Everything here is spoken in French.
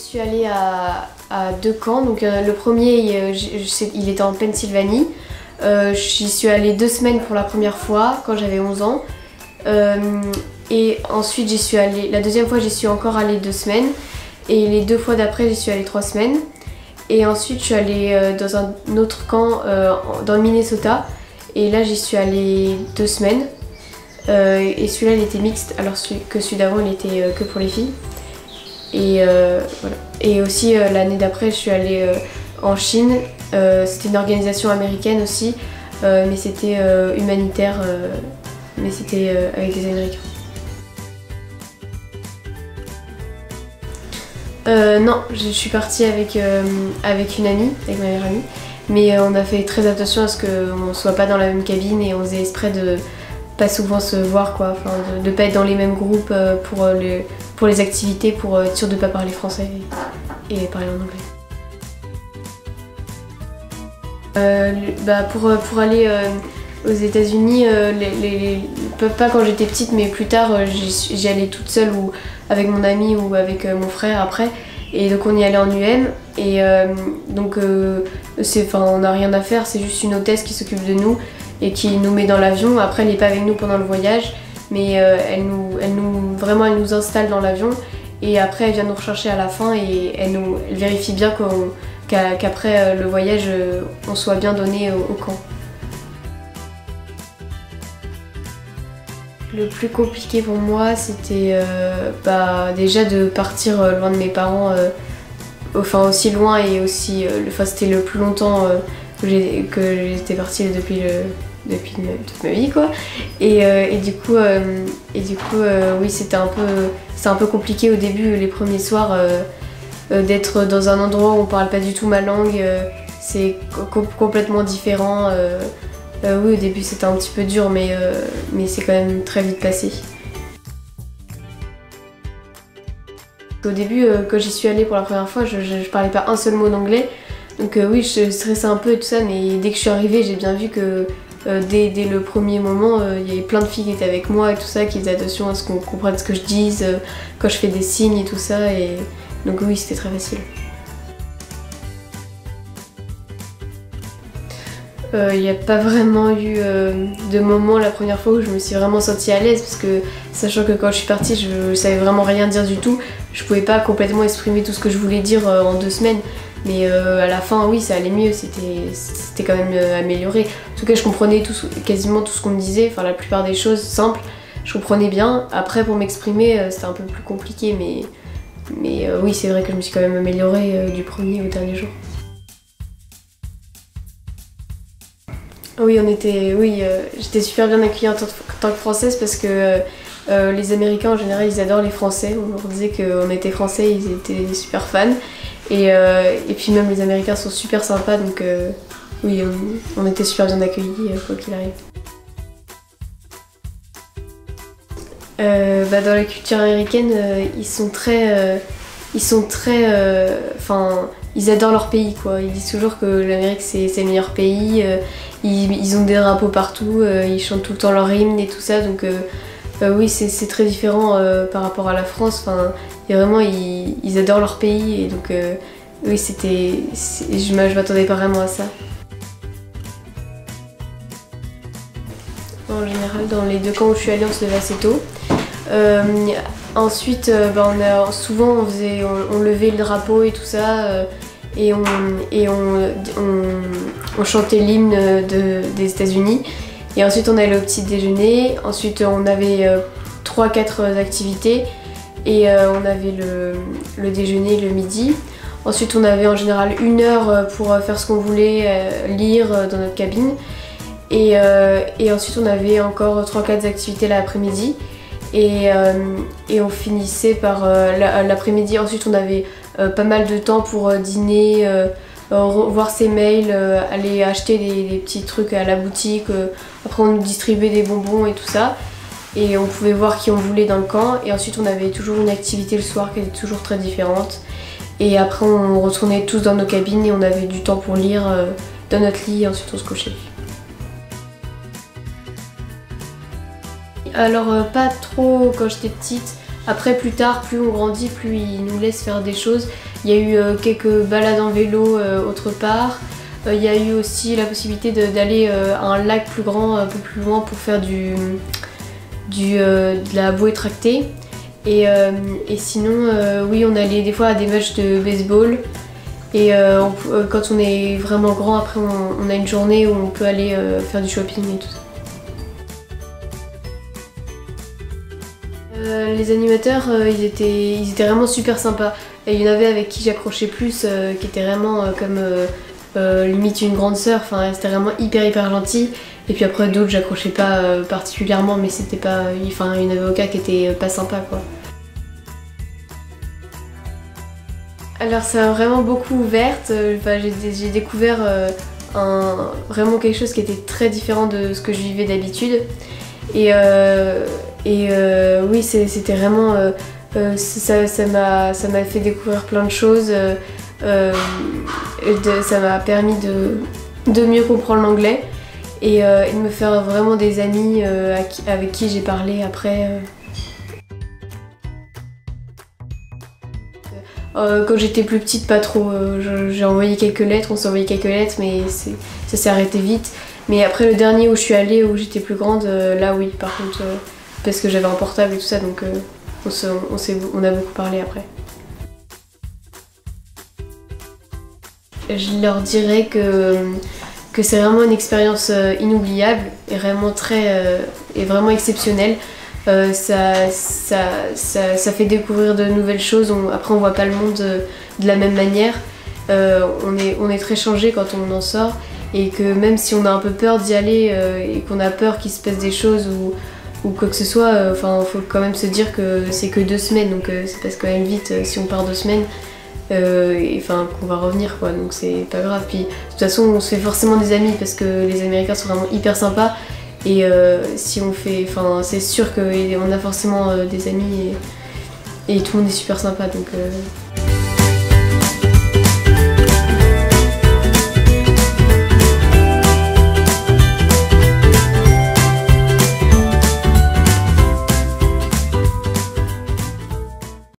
suis allée à 2 camps. Donc le premier, il était en Pennsylvanie. J'y suis allée 2 semaines pour la première fois quand j'avais 11 ans. Et ensuite j'y suis allée, la deuxième fois j'y suis encore allée 2 semaines. Et les 2 fois d'après j'y suis allée 3 semaines. Et ensuite je suis allée dans un autre camp dans le Minnesota. Et là j'y suis allée 2 semaines. Et celui-là il était mixte alors que celui d'avant il était que pour les filles. Et voilà. Et aussi l'année d'après je suis allée en Chine. C'était une organisation américaine aussi, mais c'était humanitaire, mais c'était avec des Américains. Non, je suis partie avec une amie, avec ma meilleure amie, mais on a fait très attention à ce qu'on soit pas dans la même cabine et on faisait exprès de pas souvent se voir, quoi, enfin de pas être dans les mêmes groupes pour les activités, pour être sûr de pas parler français et parler en anglais. Pour aller aux États-Unis, pas quand j'étais petite, mais plus tard, j'y allais toute seule ou avec mon ami ou avec mon frère après. Et donc on y allait en UM et on n'a rien à faire, c'est juste une hôtesse qui s'occupe de nous et qui nous met dans l'avion. Après elle n'est pas avec nous pendant le voyage, mais elle nous installe dans l'avion et après elle vient nous rechercher à la fin et elle vérifie bien qu'après le voyage on soit bien donné au camp. Le plus compliqué pour moi c'était déjà de partir loin de mes parents, enfin aussi loin et aussi, c'était le plus longtemps que j'étais partie depuis toute ma vie, quoi. Et du coup oui c'était un peu compliqué au début, les premiers soirs, d'être dans un endroit où on parle pas du tout ma langue, c'est complètement différent. Oui, au début c'était un petit peu dur, mais c'est quand même très vite passé. Au début, quand j'y suis allée pour la première fois, je parlais pas un seul mot d'anglais, donc oui, je stressais un peu et tout ça, mais dès que je suis arrivée, j'ai bien vu que dès le premier moment, il y avait plein de filles qui étaient avec moi et tout ça, qui faisaient attention à ce qu'on comprenne ce que je dise, quand je fais des signes et tout ça, et donc oui, c'était très facile. Il n'y a pas vraiment eu de moment la première fois où je me suis vraiment sentie à l'aise, parce que sachant que quand je suis partie je savais vraiment rien dire du tout, je pouvais pas complètement exprimer tout ce que je voulais dire en 2 semaines, mais à la fin oui ça allait mieux, c'était quand même amélioré. En tout cas je comprenais quasiment tout ce qu'on me disait, enfin la plupart des choses simples je comprenais bien. Après pour m'exprimer c'était un peu plus compliqué, mais oui c'est vrai que je me suis quand même améliorée du premier au dernier jour. Oui, j'étais super bien accueillie en tant que Française, parce que les Américains en général ils adorent les Français. On leur disait qu'on était Français, ils étaient super fans. Et puis même les Américains sont super sympas, donc oui, on était super bien accueillis quoi qu'il arrive. Dans la culture américaine, ils adorent leur pays, quoi. Ils disent toujours que l'Amérique c'est le meilleur pays. Ils ont des drapeaux partout, ils chantent tout le temps leur hymne et tout ça, donc oui c'est très différent par rapport à la France. Enfin, et vraiment ils adorent leur pays, et donc oui je m'attendais pas vraiment à ça. En général dans les 2 camps où je suis allée on se levait assez tôt. Ensuite on levait le drapeau et tout ça, et on chantait l'hymne des États-Unis. Et ensuite on allait au petit déjeuner, ensuite on avait 3-4 activités, et on avait le déjeuner le midi. Ensuite on avait en général 1 heure pour faire ce qu'on voulait, lire dans notre cabine. Et ensuite on avait encore 3-4 activités l'après-midi. Et on finissait par l'après-midi. Ensuite on avait pas mal de temps pour dîner, voir ses mails, aller acheter des petits trucs à la boutique. Après on nous distribuait des bonbons et tout ça. Et on pouvait voir qui on voulait dans le camp. Et ensuite on avait toujours une activité le soir qui était toujours très différente. Et après on retournait tous dans nos cabines et on avait du temps pour lire dans notre lit, et ensuite on se couchait. Alors pas trop quand j'étais petite, Après plus tard, plus on grandit, plus ils nous laissent faire des choses. Il y a eu quelques balades en vélo autre part. Il y a eu aussi la possibilité d'aller à un lac plus grand, un peu plus loin pour faire de la bouée tractée. Et sinon, oui, on allait des fois à des matchs de baseball. Et quand on est vraiment grand, après on a une journée où on peut aller faire du shopping et tout ça. Les animateurs, ils étaient vraiment super sympas. Et il y en avait avec qui j'accrochais plus, qui étaient vraiment comme limite une grande sœur. Enfin, c'était vraiment hyper gentil. Et puis après d'autres, j'accrochais pas particulièrement, mais c'était pas. Enfin, il y en avait aucun qui était pas sympa, quoi. Alors ça a vraiment beaucoup ouvert. Enfin, j'ai découvert vraiment quelque chose qui était très différent de ce que je vivais d'habitude. Et oui, c'était vraiment... ça m'a fait découvrir plein de choses. Ça m'a permis de mieux comprendre l'anglais et de me faire vraiment des amis avec qui j'ai parlé après. Quand j'étais plus petite, pas trop. J'ai envoyé quelques lettres, on s'est envoyé quelques lettres, mais ça s'est arrêté vite. Mais après le dernier où je suis allée, où j'étais plus grande, là oui, par contre, parce que j'avais un portable et tout ça, donc on a beaucoup parlé après. Je leur dirais que c'est vraiment une expérience inoubliable et vraiment et vraiment exceptionnelle. Ça fait découvrir de nouvelles choses. Après, on voit pas le monde de la même manière. On est très changé quand on en sort et que même si on a un peu peur d'y aller et qu'on a peur qu'il se passe des choses ou quoi que ce soit, enfin, faut quand même se dire que c'est que 2 semaines, donc ça passe quand même vite si on part 2 semaines. Enfin, qu'on va revenir, quoi, donc c'est pas grave. Puis de toute façon, on se fait forcément des amis parce que les Américains sont vraiment hyper sympas. Et si on fait, enfin, c'est sûr qu'on a forcément des amis et tout le monde est super sympa, donc